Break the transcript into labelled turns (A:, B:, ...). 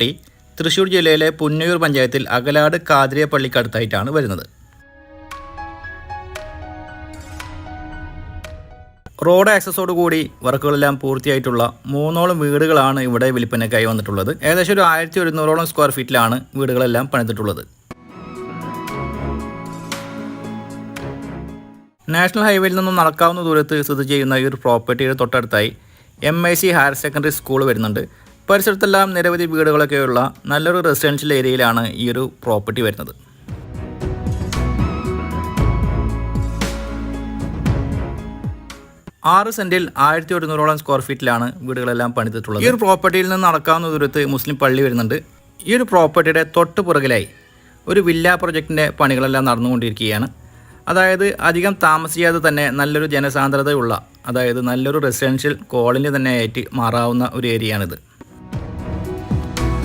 A: Property Thrissur ജില്ലയിലെ പുന്നയൂർ പഞ്ചായത്തിൽ അകലാട് കാതിരിയ പള്ളിക്കടുത്തായിട്ടാണ് വരുന്നത്. റോഡ് ആക്സസോട് കൂടി വർക്കുകളെല്ലാം പൂർത്തിയായിട്ടുള്ള 3ഓളം വീടുകളാണ് ഇവിടെ വിൽപ്പനയ്ക്കായി വന്നിട്ടുള്ളത്. ഏകദേശം ഒരു 1100ഓളം സ്ക്വയർ ഫീറ്റിലാണ് വീടുകളെല്ലാം പണിതിട്ടുള്ളത്. നാഷണൽ ഹൈവേയിൽ നിന്നും നടക്കാവുന്ന ദൂരത്ത് സ്ഥിതി ചെയ്യുന്ന ഈ ഒരു പ്രോപ്പർട്ടിയുടെ തൊട്ടടുത്തായി MIC ഹയർ സെക്കൻഡറി സ്കൂൾ വരുന്നുണ്ട്. പരിസരത്തെല്ലാം നിരവധി വീടുകളൊക്കെയുള്ള നല്ലൊരു റെസിഡൻഷ്യൽ ഏരിയയിലാണ് ഈ ഒരു പ്രോപ്പർട്ടി വരുന്നത്. ആറ് സെൻറ്റിൽ 1100ഓളം സ്ക്വയർ ഫീറ്റിലാണ് വീടുകളെല്ലാം പണിതിട്ടുള്ളത്. ഈ ഒരു പ്രോപ്പർട്ടിയിൽ നിന്ന് നടക്കാവുന്ന ദൂരത്ത് മുസ്ലിം പള്ളി വരുന്നുണ്ട്. ഈ ഒരു പ്രോപ്പർട്ടിയുടെ തൊട്ട് പുറകിലായി ഒരു വില്ല പ്രൊജക്റ്റിൻ്റെ പണികളെല്ലാം നടന്നുകൊണ്ടിരിക്കുകയാണ്. അതായത് അധികം താമസിയാതെ തന്നെ നല്ലൊരു ജനസാന്ദ്രതയുള്ള, അതായത് നല്ലൊരു റെസിഡൻഷ്യൽ കോളനി തന്നെ ആയിട്ട് മാറാവുന്ന ഒരു ഏരിയയാണിത്.